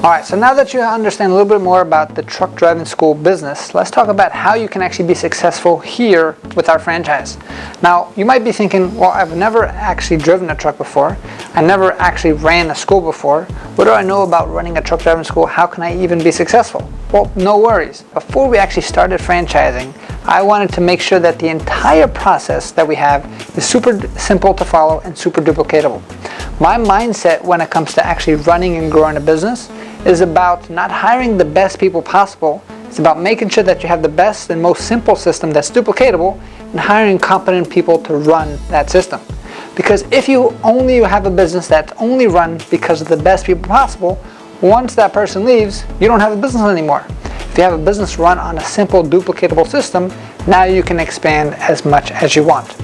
Alright, so now that you understand a little bit more about the truck driving school business, let's talk about how you can actually be successful here with our franchise. Now, you might be thinking, well, I've never actually driven a truck before. I never actually ran a school before. What do I know about running a truck driving school? How can I even be successful? Well, no worries. Before we actually started franchising, I wanted to make sure that the entire process that we have is super simple to follow and super duplicatable. My mindset when it comes to actually running and growing a business is about not hiring the best people possible. It's about making sure that you have the best and most simple system that's duplicatable and hiring competent people to run that system. Because if you only have a business that's only run because of the best people possible, once that person leaves, you don't have a business anymore. If you have a business run on a simple duplicatable system, now you can expand as much as you want.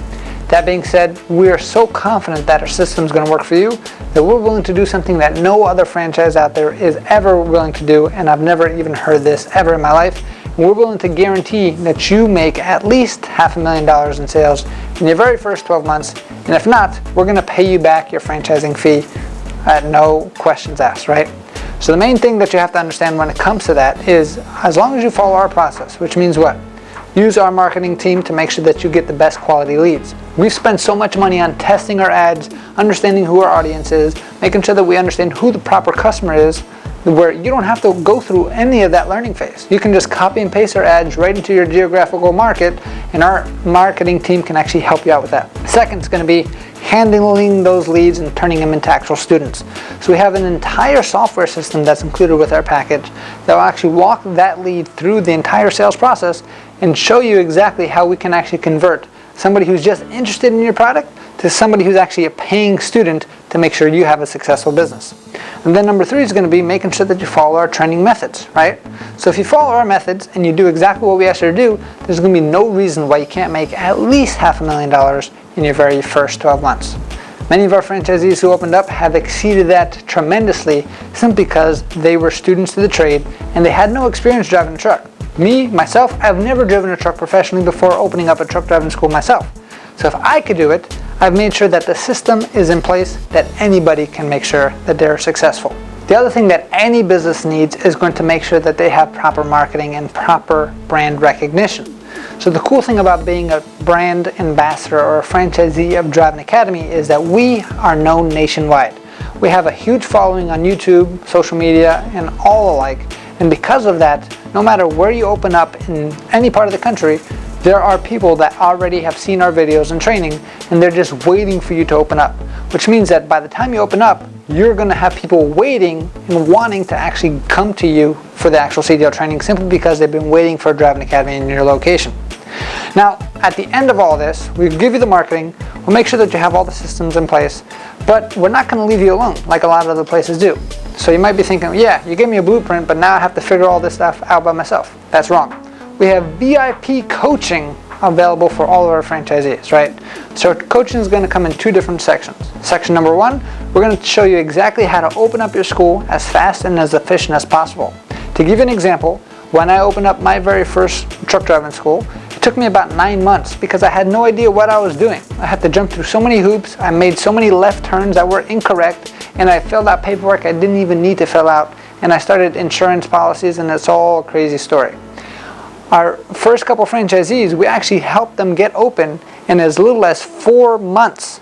That being said, we are so confident that our system is going to work for you that we're willing to do something that no other franchise out there is ever willing to do, and I've never even heard this ever in my life. And we're willing to guarantee that you make at least $500,000 in sales in your very first 12 months, and if not, we're going to pay you back your franchising fee at no questions asked, right? So the main thing that you have to understand when it comes to that is, as long as you follow our process, which means what? Use our marketing team to make sure that you get the best quality leads. We've spent so much money on testing our ads, understanding who our audience is, making sure that we understand who the proper customer is, where you don't have to go through any of that learning phase. You can just copy and paste our ads right into your geographical market, and our marketing team can actually help you out with that. Second is going to be handling those leads and turning them into actual students. So we have an entire software system that's included with our package that will actually walk that lead through the entire sales process and show you exactly how we can actually convert somebody who's just interested in your product to somebody who's actually a paying student to make sure you have a successful business. And then number 3 is going to be making sure that you follow our training methods, right? So if you follow our methods and you do exactly what we asked you to do, there's going to be no reason why you can't make at least $500,000 in your very first 12 months. Many of our franchisees who opened up have exceeded that tremendously simply because they were students to the trade and they had no experience driving a truck. Me, myself, I've never driven a truck professionally before opening up a truck driving school myself. So if I could do it, I've made sure that the system is in place that anybody can make sure that they're successful. The other thing that any business needs is going to make sure that they have proper marketing and proper brand recognition. So the cool thing about being a brand ambassador or a franchisee of Driving Academy is that we are known nationwide. We have a huge following on YouTube, social media, and all alike. And because of that, no matter where you open up in any part of the country, there are people that already have seen our videos and training, and they're just waiting for you to open up. Which means that by the time you open up, you're going to have people waiting and wanting to actually come to you for the actual CDL training simply because they've been waiting for a Driving Academy in your location. Now, at the end of all this, we give you the marketing, we'll make sure that you have all the systems in place, but we're not going to leave you alone like a lot of other places do. So you might be thinking, yeah, you gave me a blueprint, but now I have to figure all this stuff out by myself. That's wrong. We have VIP coaching available for all of our franchisees, right? So coaching is going to come in 2 different sections. Section number 1, we're going to show you exactly how to open up your school as fast and as efficient as possible. To give you an example, when I opened up my very first truck driving school, it took me about 9 months because I had no idea what I was doing. I had to jump through so many hoops, I made so many left turns that were incorrect, and I filled out paperwork I didn't even need to fill out, and I started insurance policies, and it's all a crazy story. Our first couple franchisees, we actually helped them get open in as little as 4 months.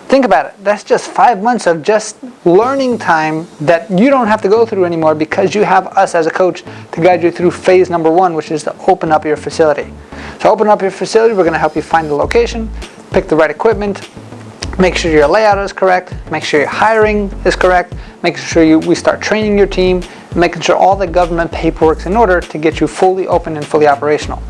Think about it. That's just 5 months of just learning time that you don't have to go through anymore because you have us as a coach to guide you through phase number 1, which is to open up your facility. So open up your facility, we're going to help you find the location, pick the right equipment, make sure your layout is correct, make sure your hiring is correct, make sure we start training your team, making sure all the government paperwork's in order to get you fully open and fully operational.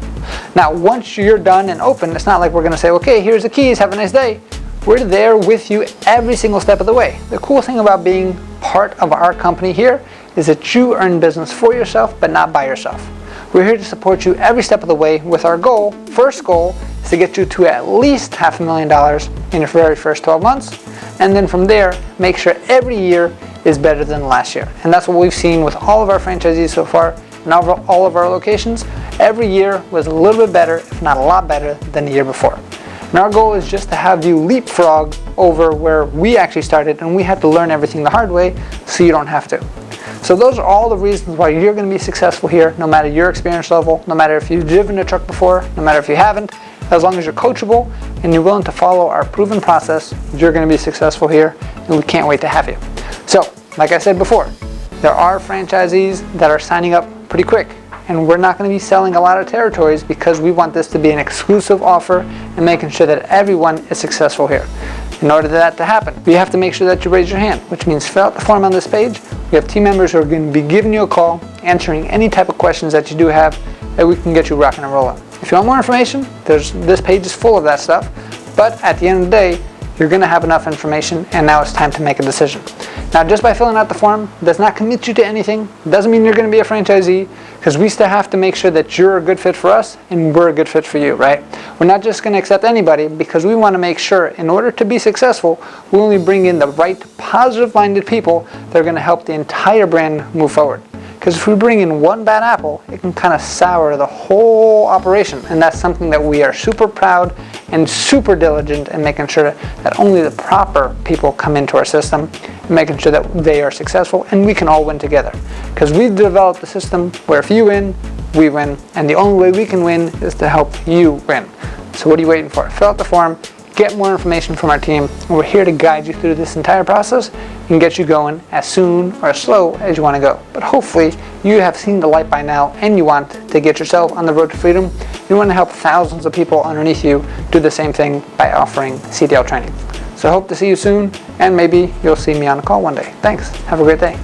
Now, once you're done and open, it's not like we're going to say, okay, here's the keys, have a nice day. We're there with you every single step of the way. The cool thing about being part of our company here is that you earn business for yourself, but not by yourself. We're here to support you every step of the way with our goal. First goal is to get you to at least $500,000 in your very first 12 months. And then from there, make sure every year is better than last year. And that's what we've seen with all of our franchisees so far and all of our locations. Every year was a little bit better, if not a lot better, than the year before. And our goal is just to have you leapfrog over where we actually started, and we had to learn everything the hard way so you don't have to. So those are all the reasons why you're going to be successful here, no matter your experience level, no matter if you've driven a truck before, no matter if you haven't. As long as you're coachable and you're willing to follow our proven process, you're going to be successful here, and we can't wait to have you. So, like I said before, there are franchisees that are signing up pretty quick, and we're not going to be selling a lot of territories because we want this to be an exclusive offer and making sure that everyone is successful here. In order for that to happen, you have to make sure that you raise your hand, which means fill out the form on this page. We have team members who are going to be giving you a call, answering any type of questions that you do have, that we can get you rocking and rolling. If you want more information, this page is full of that stuff, but at the end of the day, you're going to have enough information, and now it's time to make a decision. Now, just by filling out the form does not commit you to anything. It doesn't mean you're going to be a franchisee, because we still have to make sure that you're a good fit for us and we're a good fit for you, right? We're not just going to accept anybody, because we want to make sure, in order to be successful, we only bring in the right positive-minded people that are going to help the entire brand move forward. Because if we bring in one bad apple, it can kind of sour the whole operation, and that's something that we are super proud and super diligent in making sure that only the proper people come into our system, and making sure that they are successful and we can all win together. Because we've developed a system where if you win, we win, and the only way we can win is to help you win. So what are you waiting for? Fill out the form, get more information from our team, and we're here to guide you through this entire process and get you going as soon or as slow as you want to go. But hopefully you have seen the light by now, and you want to get yourself on the road to freedom. You want to help thousands of people underneath you do the same thing by offering CDL training. So I hope to see you soon, and maybe you'll see me on a call one day. Thanks. Have a great day.